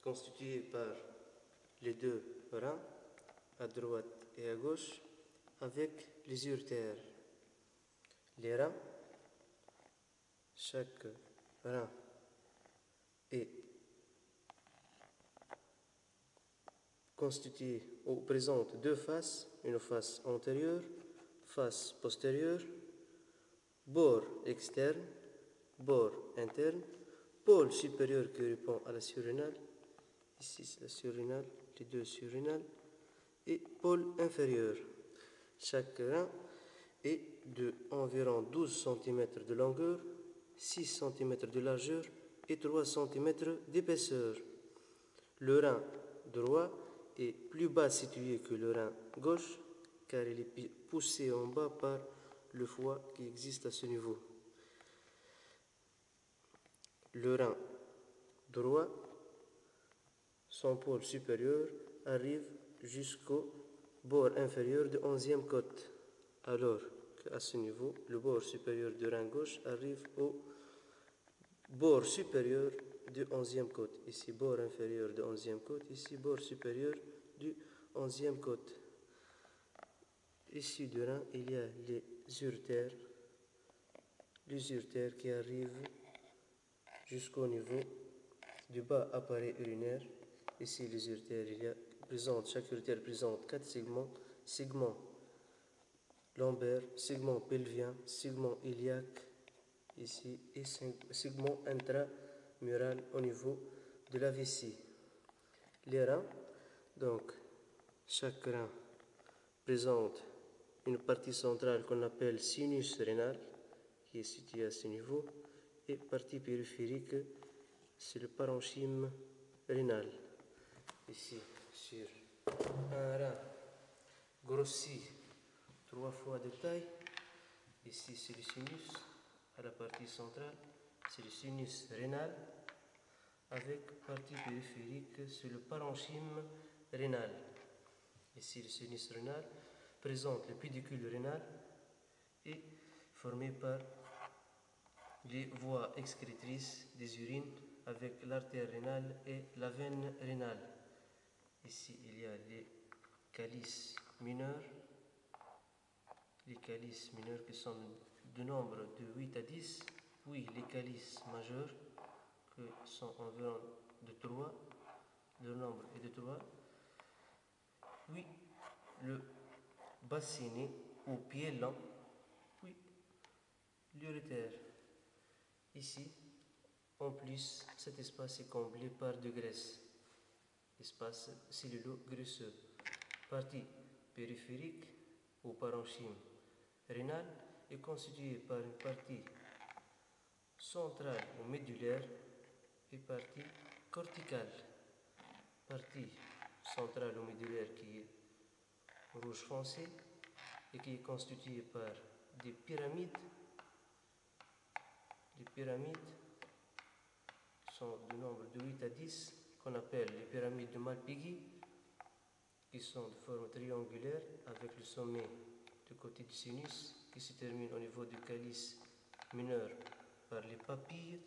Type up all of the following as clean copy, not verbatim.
constitué par les deux reins, à droite et à gauche, avec les uretères. Les reins, chaque rein est constitué ou présente deux faces, une face antérieure, face postérieure, bord externe, bord interne, pôle supérieur qui répond à la surrénale, ici c'est la surrénale, les deux surrénales, et pôle inférieur. Chaque rein est de environ 12 cm de longueur, 6 cm de largeur et 3 cm d'épaisseur. Le rein droit est plus bas situé que le rein gauche car il est poussé en bas par le foie qui existe à ce niveau. Le rein droit, son pôle supérieur, arrive jusqu'au bord inférieur de 11e côte, alors qu'à ce niveau, le bord supérieur du rein gauche arrive au bord supérieur du 11e côte. Ici, bord inférieur de 11e côte, ici, bord supérieur du 11e côte. Ici, du rein, il y a les uretères qui arrivent jusqu'au niveau du bas appareil urinaire. Ici, les uretères, chaque uretère présente 4 segments, segment lombaire, segment pelvien, segment iliaque, ici, et segment intramural au niveau de la vessie. Les reins, donc, chaque rein présente une partie centrale qu'on appelle sinus rénal, qui est située à ce niveau, et partie périphérique, c'est le parenchyme rénal. Ici, sur un rein grossi 3 fois de taille, ici c'est le sinus, à la partie centrale, c'est le sinus rénal, avec partie périphérique, c'est le parenchyme rénal. Ici le sinus rénal présente le pédicule rénal et formé par les voies excrétrices des urines avec l'artère rénale et la veine rénale. Ici, il y a les calices mineurs. Les calices mineurs qui sont de nombre de 8 à 10, puis les calices majeurs qui sont environ de 3, le nombre est de 3, puis le bassinet ou pied lent, puis l'urétère. Ici, en plus, cet espace est comblé par de graisse, espace cellulo-graisseux. Partie périphérique ou parenchyme rénal est constituée par une partie centrale ou médulaire et partie corticale. Partie centrale ou médulaire qui est rouge foncé et qui est constituée par des pyramides. Les pyramides sont du nombre de 8 à 10, qu'on appelle les pyramides de Malpighi, qui sont de forme triangulaire avec le sommet du côté du sinus qui se termine au niveau du calice mineur par les papilles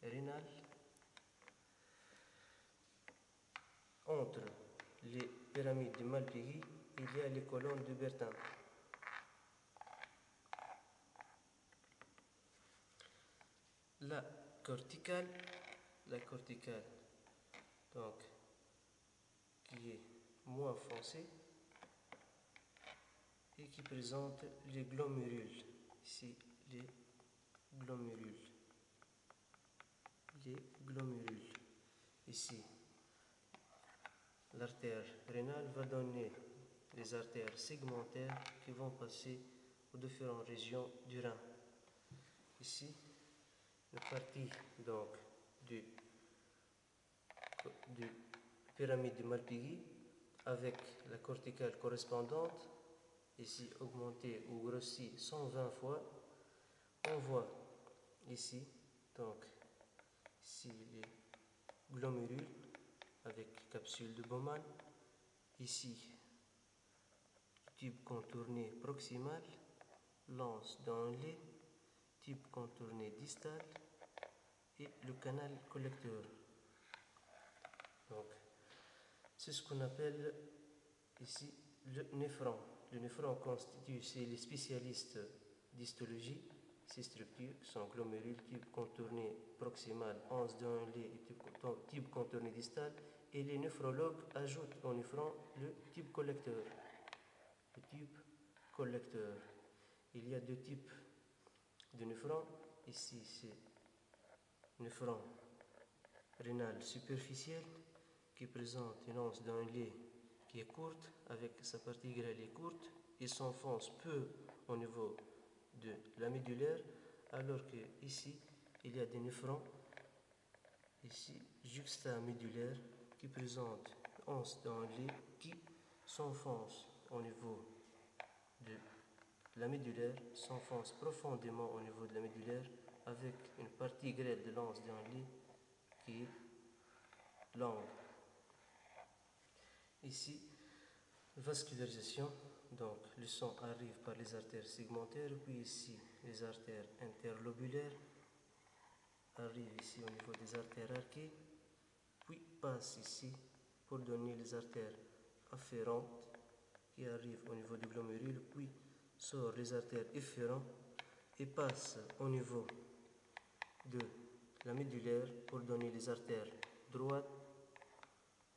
rénales. Entre les pyramides de Malpighi, il y a les colonnes de Bertin. La corticale, donc, qui est moins foncée et qui présente les glomérules. Ici, les glomérules. Ici, l'artère rénale va donner les artères segmentaires qui vont passer aux différentes régions du rein. Ici, la partie donc du pyramide de Malpighi avec la corticale correspondante, ici augmentée ou grossie 120 fois. On voit ici, donc, ici les glomérules avec capsule de Bowman, ici tube contourné proximal, lance dans le lait, tube contourné distal et le canal collecteur. Donc, c'est ce qu'on appelle ici le néphron. Le néphron constitue, chez les spécialistes d'histologie, ces structures sont glomérules, type contourné proximal, anse d'un lait et type contourné distal. Et les néphrologues ajoutent au néphron le type collecteur. Le type collecteur. Il y a deux types de néphrons. Ici, c'est néphron rénal superficiel qui présente une anse d'un lait qui est courte, avec sa partie grêle courte, et s'enfonce peu au niveau de la médulaire, alors que ici, il y a des néphrons ici juxtamédulaires qui présentent une anse d'un lait qui s'enfonce au niveau de la médulaire, s'enfonce profondément au niveau de la médulaire, avec une partie grêle de l'anse d'un lait qui est longue. Ici, vascularisation, donc le sang arrive par les artères segmentaires, puis ici les artères interlobulaires arrivent ici au niveau des artères arquées, puis passe ici pour donner les artères afférentes qui arrivent au niveau du glomérule, puis sort les artères efférentes et passe au niveau de la médulaire pour donner les artères droites,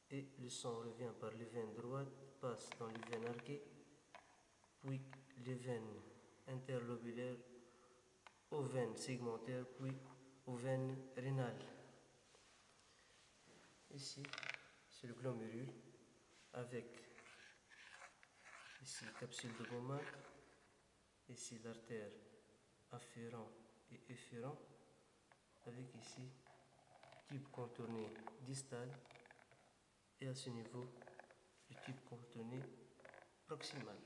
et le sang revient par les veines droites, passe dans les veines arquées, puis les veines interlobulaires aux veines segmentaires, puis aux veines rénales. Ici, c'est le glomérule avec ici capsule de Bowman, ici l'artère afférent et efférent, avec ici type contourné distal, et à ce niveau le type contourné proximal.